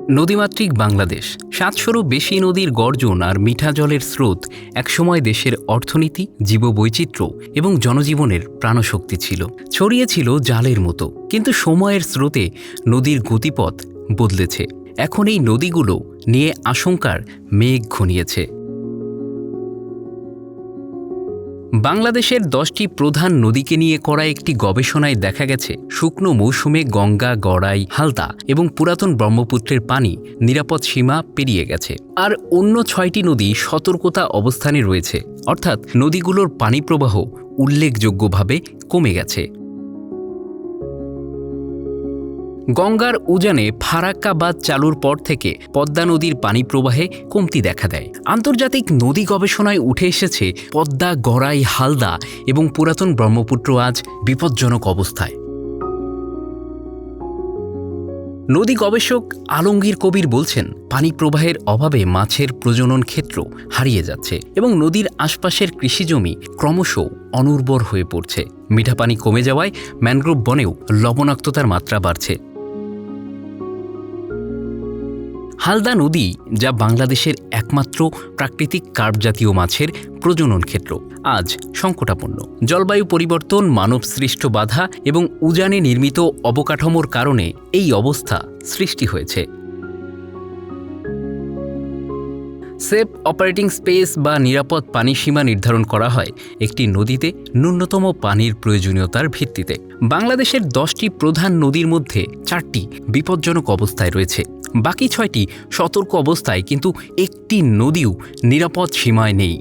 নদীমাতৃক বাংলাদেশ, ৭০০রও বেশি নদীর গর্জন আর মিঠা জলের স্রোত একসময় দেশের অর্থনীতি, জীববৈচিত্র্য এবং জনজীবনের প্রাণশক্তি ছিল। ছড়িয়েছিল জালের মতো। কিন্তু সময়ের স্রোতে নদীর গতিপথ বদলেছে। এখন এই নদীগুলো নিয়ে আশঙ্কার মেঘ ঘনিয়েছে। বাংলাদেশের 10টি প্রধান নদীকে নিয়ে করা একটি গবেষণায় দেখা গেছে, শুকনো মৌসুমে গঙ্গা, গড়াই, হালদা এবং পুরাতন ব্রহ্মপুত্রের পানি নিরাপদ সীমা পেরিয়ে গেছে। আর অন্য 6টি নদী সতর্কতা অবস্থানে রয়েছে, অর্থাৎ নদীগুলোর পানি প্রবাহ উল্লেখযোগ্যভাবে কমে গেছে। গঙ্গার উজানে ফারাক্কা বাঁধ চালুর পর থেকে পদ্মা নদীর পানি প্রবাহে কমতি দেখা দেয়। আন্তর্জাতিক নদী গবেষণায় উঠে এসেছে, পদ্মা, গড়াই, হালদা এবং পুরাতন ব্রহ্মপুত্র আজ বিপজ্জনক অবস্থায়। নদী গবেষক আলমগীর কবির বলছেন, পানি প্রবাহের অভাবে মাছের প্রজনন ক্ষেত্র হারিয়ে যাচ্ছে এবং নদীর আশপাশের কৃষিজমি ক্রমশ অনুর্বর হয়ে পড়ছে। মিঠা পানি কমে যাওয়ায় ম্যানগ্রোভ বনেও লবণাক্ততার মাত্রা বাড়ছে। হালদা নদী, যা বাংলাদেশের একমাত্র প্রাকৃতিক কার্প জাতীয় মাছের প্রজনন ক্ষেত্র, আজ সংকটাপন্ন। জলবায়ু পরিবর্তন, মানবসৃষ্ট বাধা এবং উজানে নির্মিত অবকাঠামোর কারণে এই অবস্থা সৃষ্টি হয়েছে। সেফ অপারেটিং স্পেস বা নিরাপদ পানিসীমা নির্ধারণ করা হয় একটি নদীতে ন্যূনতম পানির প্রয়োজনীয়তার ভিত্তিতে। বাংলাদেশের 10টি প্রধান নদীর মধ্যে 4টি বিপজ্জনক অবস্থায় রয়েছে, বাকি 6টি সতর্ক অবস্থায়, কিন্তু একটি নদীও নিরাপদ সীমায় নেই।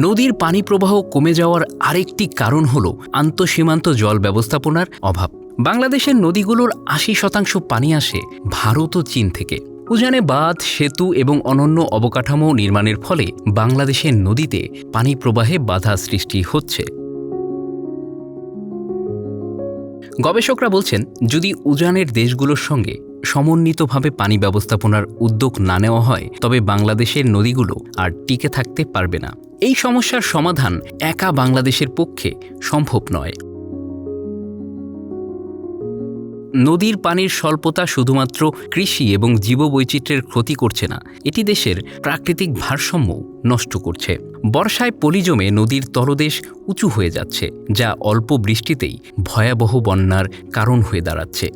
নদীর পানি প্রবাহ কমে যাওয়ার আরেকটি কারণ হল আন্তঃসীমান্ত জল ব্যবস্থাপনার অভাব। বাংলাদেশের নদীগুলোর 80% পানি আসে ভারত ও চীন থেকে। উজানে বাঁধ, সেতু এবং অনন্য অবকাঠামো নির্মাণের ফলে বাংলাদেশের নদীতে পানি প্রবাহে বাধা সৃষ্টি হচ্ছে। গবেষকরা বলছেন, যদি উজানের দেশগুলোর সঙ্গে সমন্বিতভাবে পানি ব্যবস্থাপনার উদ্যোগ না নেওয়া হয়, তবে বাংলাদেশের নদীগুলো আর টিকে থাকতে পারবে না। এই সমস্যার সমাধান একা বাংলাদেশের পক্ষে সম্ভব নয়। নদীর পানির স্বল্পতা শুধুমাত্র কৃষি এবং জীববৈচিত্র্যের ক্ষতি করছে না, এটি দেশের প্রাকৃতিক ভারসাম্য নষ্ট করছে। বর্ষায় পলি জমে নদীর তলদেশ উঁচু হয়ে যাচ্ছে, যা অল্প বৃষ্টিতেই ভয়াবহ বন্যার কারণ হয়ে দাঁড়াচ্ছে।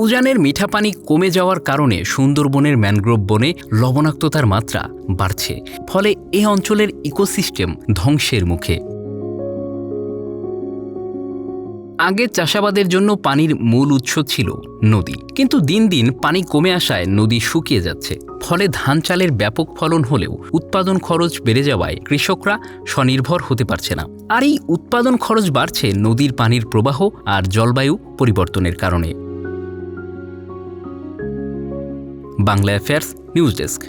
উজানের মিঠা পানি কমে যাওয়ার কারণে সুন্দরবনের ম্যানগ্রোভ বনে লবণাক্ততার মাত্রা বাড়ছে, ফলে এ অঞ্চলের ইকোসিস্টেম ধ্বংসের মুখে। আগে চাষাবাদের জন্য পানির মূল উৎস ছিল নদী, কিন্তু দিন দিন পানি কমে আসায় নদী শুকিয়ে যাচ্ছে। ফলে ধান চালের ব্যাপক ফলন হলেও উৎপাদন খরচ বেড়ে যাওয়ায় কৃষকরা স্বনির্ভর হতে পারছে না। আর এই উৎপাদন খরচ বাড়ছে নদীর পানির প্রবাহ আর জলবায়ু পরিবর্তনের কারণে। Bangla affairs news desk.